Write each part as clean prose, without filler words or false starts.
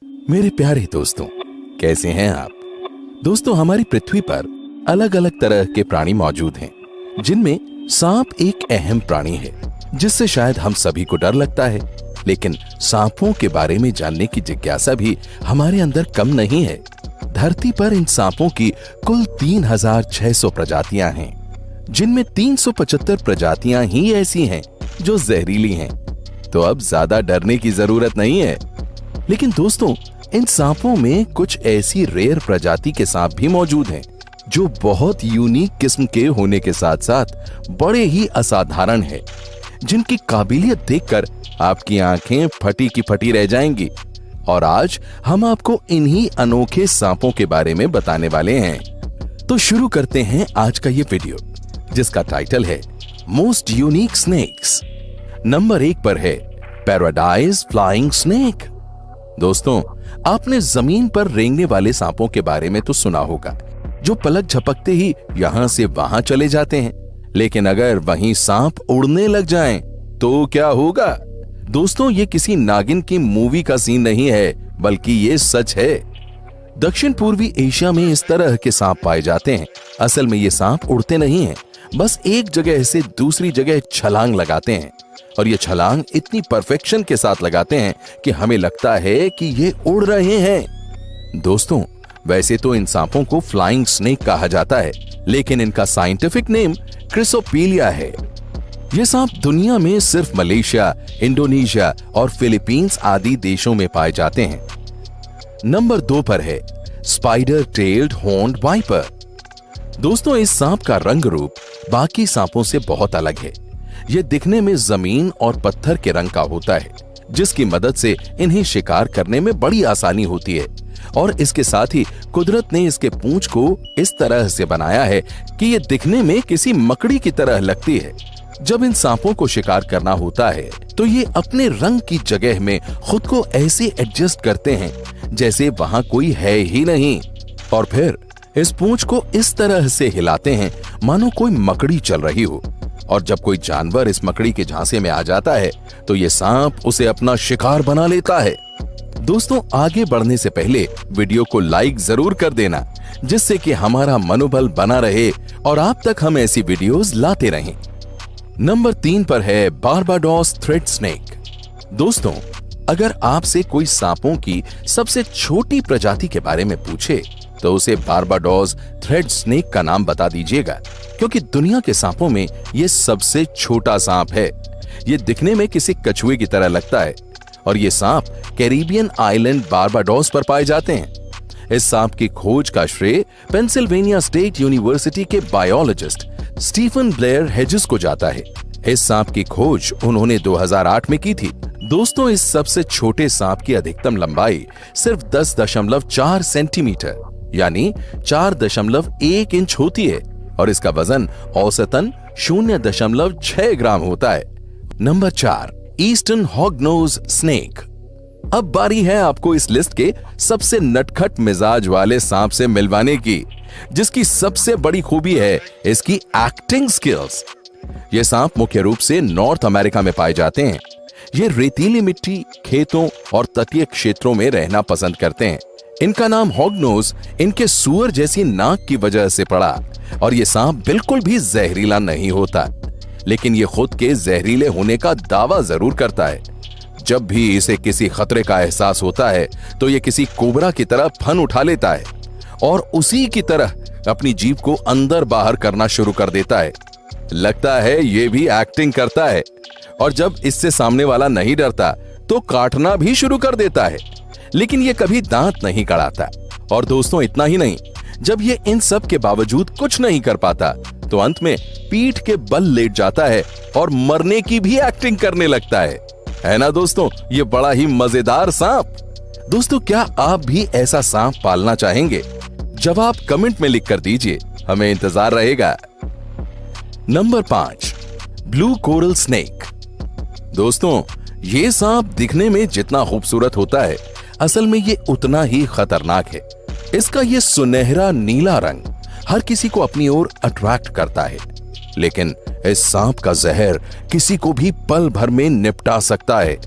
मेरे प्यारे दोस्तों, कैसे हैं आप? दोस्तों, हमारी पृथ्वी पर अलग अलग तरह के प्राणी मौजूद हैं, जिनमें सांप एक अहम प्राणी है, जिससे शायद हम सभी को डर लगता है। लेकिन सांपों के बारे में जानने की जिज्ञासा भी हमारे अंदर कम नहीं है। धरती पर इन सांपों की कुल 3600 प्रजातियां हैं, जिनमें 375 प्रजातियां ही ऐसी हैं जो जहरीली हैं। तो अब ज्यादा डरने की जरूरत नहीं है। लेकिन दोस्तों, इन सांपों में कुछ ऐसी रेयर प्रजाति के सांप भी मौजूद हैं, जो बहुत यूनिक किस्म के होने के साथ साथ बड़े ही असाधारण हैं, जिनकी काबिलियत देखकर आपकी आंखें फटी की फटी रह जाएंगी। और आज हम आपको इन्हीं अनोखे सांपों के बारे में बताने वाले हैं। तो शुरू करते हैं आज का ये वीडियो, जिसका टाइटल है मोस्ट यूनिक स्नेक्स। नंबर 1 पर है पैराडाइज फ्लाइंग स्नेक। दोस्तों, आपने जमीन पर रेंगने वाले सांपों के बारे में तो सुना होगा, जो पलक झपकते ही यहां से वहां चले जाते हैं। लेकिन अगर वहीं सांप उड़ने लग जाएं, तो क्या होगा? दोस्तों, ये किसी नागिन की मूवी का सीन नहीं है, बल्कि ये सच है। दक्षिण पूर्वी एशिया में इस तरह के सांप पाए जाते हैं। असल में ये सांप उड़ते नहीं हैं, बस एक जगह से दूसरी जगह छलांग लगाते हैं। और ये छलांग इतनी परफेक्शन के साथ लगाते हैं कि हमें लगता है कि ये उड़ रहे हैं। दोस्तों, वैसे तो इन सांपों को फ्लाइंग स्नेक कहा जाता है, लेकिन इनका साइंटिफिक नेम क्रिसोपीलिया है। ये सांप दुनिया में सिर्फ मलेशिया, इंडोनेशिया और फिलीपींस आदि देशों में पाए जाते हैं। नंबर 2 पर है स्पाइडर टेल्ड हॉर्न्ड वाइपर। दोस्तों, इस सांप का रंग रूप बाकी सांपों से बहुत अलग है। यह दिखने में जमीन और पत्थर के रंग का होता है, जिसकी मदद से इन्हें शिकार करने में बड़ी आसानी होती है। और इसके साथ ही कुदरत ने इसके पूंछ को इस तरह से बनाया है कि यह दिखने में किसी मकड़ी की तरह लगती है। जब इन सांपों को शिकार करना होता है, तो ये अपने रंग की जगह में खुद को ऐसे एडजस्ट करते हैं जैसे वहां कोई है ही नहीं, और फिर इस पूंछ को इस तरह से हिलाते हैं मानो कोई मकड़ी चल रही हो। और जब कोई जानवर इस मकड़ी के झांसे में आ जाता है, तो ये सांप उसे अपना शिकार बना लेता है। दोस्तों, आगे बढ़ने से पहले वीडियो को लाइक जरूर कर देना, जिससे कि हमारा मनोबल बना रहे और आप तक हम ऐसी वीडियोस लाते रहें। नंबर 3 पर है बारबाडोस थ्रेड स्नेक। दोस्तों, अगर आपसे कोई सांपों की सबसे छोटी प्रजाति के बारे में पूछे, तो उसे बारबाडोस थ्रेड स्नेक का नाम बता दीजिएगा, क्योंकि दुनिया के सांपों में यह सबसे छोटा सांप है। यह दिखने में किसी कछुए की तरह लगता है, और ये सांप कैरिबियन आइलैंड बारबाडोस पर पाए जाते हैं। इस सांप की खोज का श्रेय पेंसिल्वेनिया स्टेट यूनिवर्सिटी के बायोलॉजिस्ट स्टीफन ब्लेयर हेजेस को जाता है। इस सांप की खोज उन्होंने 2008 में की थी। दोस्तों, इस सबसे छोटे सांप की अधिकतम लंबाई सिर्फ 10.4 सेंटीमीटर यानी 4.1 इंच होती है, और इसका वजन औसतन 0.6 ग्राम होता है। Number 4, eastern hognose snake. अब बारी है आपको इस लिस्ट के सबसे नटखट मिजाज वाले सांप से मिलवाने की, जिसकी सबसे बड़ी खूबी है इसकी एक्टिंग स्किल्स। ये सांप मुख्य रूप से नॉर्थ अमेरिका में पाए जाते हैं। ये रेतीली मिट्टी, खेतों और तटीय क्षेत्रों में रहना पसंद करते हैं। इनका नाम हॉगनोज इनके सूअर जैसी नाक की वजह से पड़ा, और ये सांप बिल्कुल भी जहरीला नहीं होता, लेकिन ये खुद के जहरीले होने का दावा जरूर करता है। जब भी इसे किसी खतरे का एहसास होता है, तो ये किसी कोबरा की तरह फन उठा लेता है और उसी की तरह अपनी जीभ को अंदर बाहर करना शुरू कर देता है। लगता है ये भी एक्टिंग करता है, और जब इससे सामने वाला नहीं डरता, तो काटना भी शुरू कर देता है। लेकिन ये कभी दांत नहीं कड़ाता। और दोस्तों, इतना ही नहीं, जब ये इन सब के बावजूद कुछ नहीं कर पाता, तो अंत में पीठ के बल लेट जाता है और मरने की भी एक्टिंग करने लगता है ना दोस्तों? ये बड़ा ही मजेदार सांप। दोस्तों, क्या आप भी ऐसा सांप पालना चाहेंगे? जवाब कमेंट में लिख कर दीजिए, हमें इंतजार रहेगा। Number 5, blue coral snake. दोस्तों, ये सांप दिखने में जितना खूबसूरत होता है, असल में ये उतना ही खतरनाक है। इसका ये सुनहरा नीला रंग हर किसी को अपनी ओर अट्रैक्ट करता है, लेकिन इस सांप का जहर किसी को भी पल भर में निपटा सकता है।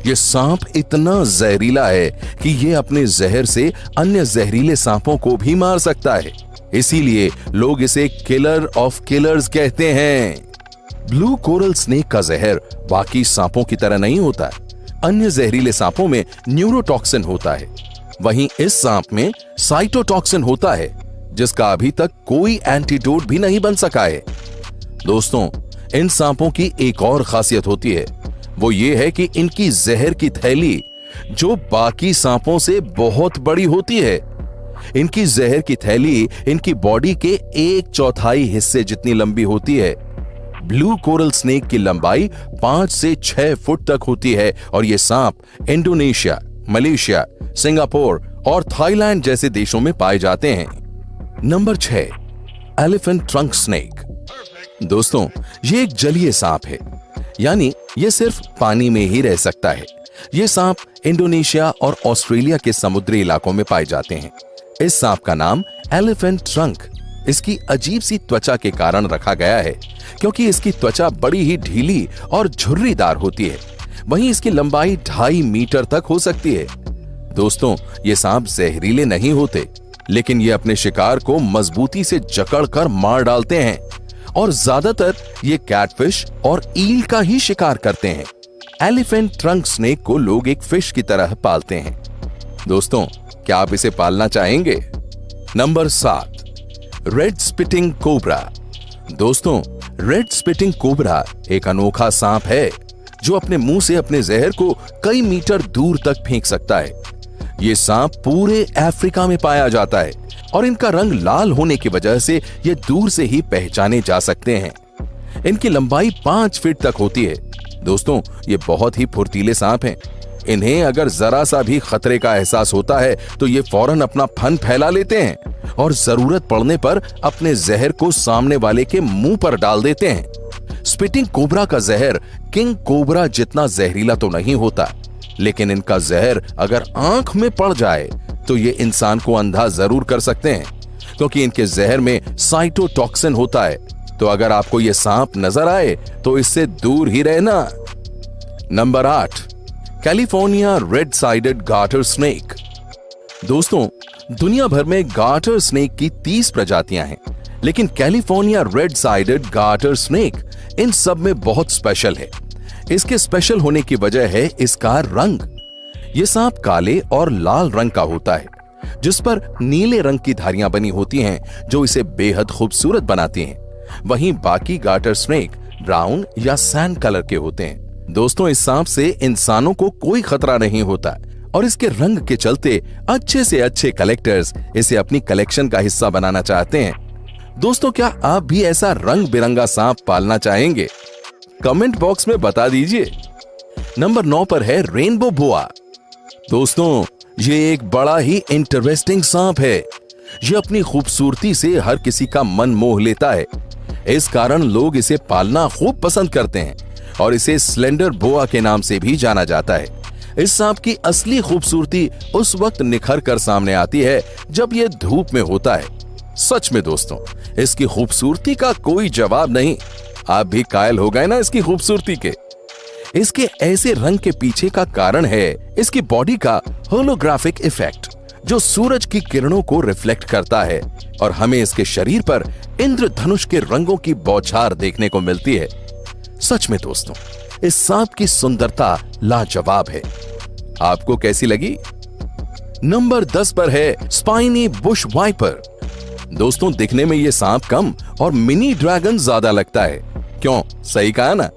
ये सांप इतना जहरीला है कि ये अपने जहर से अन्य जहरीले सांपों को भी मार सकता है। इसीलिए लोग इसे किलर ऑफ किलर्स कहते हैं। ब्लू कोरल स्नेक का जहर बाकी सांपों की तरह नहीं होता। अन्य जहरीले सांपों में न्यूरोटॉक्सिन होता है, वहीं इस सांप में साइटोटॉक्सिन होता है, जिसका अभी तक कोई एंटीडोट भी नहीं बन सका है। दोस्तों, इन सांपों की एक और खासियत होती है, वो ये है कि इनकी जहर की थैली जो बाकी सांपों से बहुत बड़ी होती है। इनकी जहर की थैली इनकी बॉडी के 1/4 हिस्से जितनी लंबी होती है। ब्लू कोरल स्नेक की लंबाई 5 से 6 फुट तक होती है और ये सांप इंडोनेशिया, मलेशिया, सिंगापुर और थाईलैंड जैसे देशों में पाए जाते हैं। Number 6, elephant trunk snake. दोस्तों, ये एक जलीय सांप है, यानी ये सिर्फ पानी में ही रह सकता है। ये सांप इंडोनेशिया और ऑस्ट्रेलिया के समुद्री इलाकों में पाए जाते हैं। इस सांप का नाम एलिफेंट ट्रंक इसकी अजीब सी त्वचा के कारण रखा गया है, क्योंकि इसकी त्वचा बड़ी ही ढीली और झुर्रीदार होती है। वहीं इसकी लंबाई 2.5 मीटर तक हो सकती है। दोस्तों, ये सांप जहरीले नहीं होते, लेकिन ये अपने शिकार को मजबूती से जकड़कर मार डालते हैं और ज्यादातर ये कैटफिश और ईल का ही शिकार करते हैं। एलिफेंट ट्रंक स्नेक को लोग एक फिश की तरह पालते हैं। दोस्तों, क्या आप इसे पालना चाहेंगे? Number 7, red spitting cobra. दोस्तों, रेड स्पिटिंग कोबरा एक अनोखा सांप है जो अपने मुंह से अपने जहर को कई मीटर दूर तक फेंक सकता है। ये सांप पूरे अफ्रीका में पाया जाता है और इनका रंग लाल होने की वजह से ये दूर से ही पहचाने जा सकते हैं। इनकी लंबाई 5 फीट तक होती है। दोस्तों, ये बहुत ही फुर्तीले सांप हैं। इन्हें अगर जरा सा भी खतरे का एहसास होता है तो ये फौरन अपना फन फैला लेते हैं और जरूरत पड़ने पर अपने जहर को सामने वाले के मुंह पर डाल देते हैं। स्पिटिंग कोबरा का जहर किंग कोबरा जितना जहरीला तो नहीं होता, लेकिन इनका जहर अगर आंख में पड़ जाए तो ये इंसान को अंधा जरूर कर सकते हैं, क्योंकि इनके जहर में साइटोटॉक्सिन होता है। तो अगर आपको ये सांप नजर आए तो इससे दूर ही रहना। Number 8, California red sided garter snake. दोस्तों, दुनिया भर में गार्टर स्नेक की 30 प्रजातियां हैं, लेकिन California red sided garter snake इन सब में बहुत स्पेशल है। इसके स्पेशल होने की वजह है इसका रंग। यह सांप काले और लाल रंग का होता है, जिस पर नीले रंग की धारियां बनी होती हैं, जो इसे बेहद खूबसूरत बनाती हैं। वहीं बाकी गार्टर स्नेक ब्राउन या सैंड कलर के होते हैं। दोस्तों, इस सांप से इंसानों को कोई खतरा नहीं होता और इसके रंग के चलते अच्छे से अच्छे कलेक्टर्स इसे अपनी कलेक्शन का हिस्सा बनाना चाहते हैं। दोस्तों, क्या आप भी ऐसा रंग बिरंगा सांप पालना चाहेंगे? कमेंट बॉक्स में बता दीजिए। नंबर 9 पर है रेनबो बोआ। दोस्तों, ये एक बड़ा ही इंटरेस्टिंग सांप है। ये अपनी खूबसूरती से हर किसी का मन मोह लेता है। इस कारण लोग इसे पालना खूब पसंद करते हैं और इसे स्लेंडर बोआ के नाम से भी जाना जाता है। इस सांप की असली खूबसूरती उस वक्त निखर कर सामने आती है जब यह धूप में होता है। सच में दोस्तों, इसकी खूबसूरती का कोई जवाब नहीं। आप भी कायल हो गए ना इसकी खूबसूरती के। इसके ऐसे रंग के पीछे का कारण है इसकी बॉडी का होलोग्राफिक इफेक्ट, जो सूरज की किरणों को रिफ्लेक्ट करता है और हमें इसके शरीर पर इंद्रधनुष के रंगों की बौछार देखने को मिलती है। सच में दोस्तों, इस सांप की सुंदरता लाजवाब है। आपको कैसी लगी? नंबर 10 पर है स्पाइनी बुश वाइपर। दोस्तों, दिखने में यह सांप कम और मिनी ड्रैगन ज्यादा लगता है। क्यों? सही कहा ना?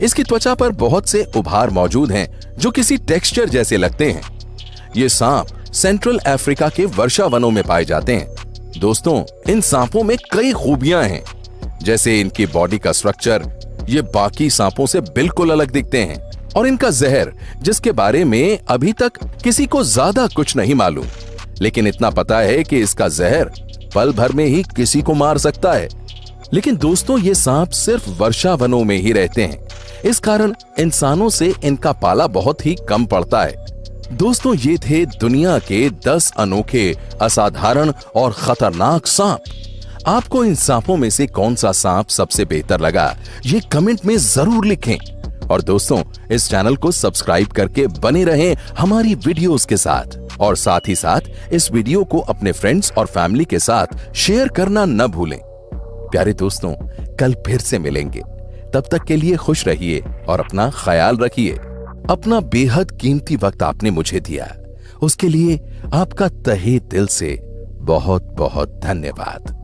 इसकी त्वचा पर बहुत से उभार मौजूद हैं जो किसी टेक्सचर जैसे लगते हैं। ये सांप सेंट्रल अफ्रीका के वर्षा वनों में पाए जाते हैं। दोस्तों, इन सांपों में कई खूबियां हैं, जैसे इनकी बॉडी का स्ट्रक्चर। ये बाकी सांपों से बिल्कुल अलग दिखते हैं और इनका जहर, जिसके बारे में अभी तक किसी को ज्यादा कुछ नहीं मालूम, लेकिन इतना पता है कि इसका जहर पल भर में ही किसी को मार सकता है। लेकिन दोस्तों, ये सांप सिर्फ वर्षा वनों में ही रहते हैं, इस कारण इंसानों से इनका पाला बहुत ही कम पड़ता है। दोस्तों, ये थे दुनिया के 10 अनोखे, असाधारण और खतरनाक सांप। आपको इन सांपों में से कौन सा सांप सबसे बेहतर लगा, ये कमेंट में जरूर लिखें और दोस्तों, इस चैनल को सब्सक्राइब करके बने रहें हमारी वीडियोस के साथ, और साथ ही साथ इस वीडियो को अपने फ्रेंड्स और फैमिली के साथ शेयर करना न भूलें। प्यारे दोस्तों, कल फिर से मिलेंगे। तब तक के लिए खुश रहिए और अपना ख्याल रखिए। अपना बेहद कीमती वक्त आपने मुझे दिया, उसके लिए आपका तहे दिल से बहुत बहुत धन्यवाद।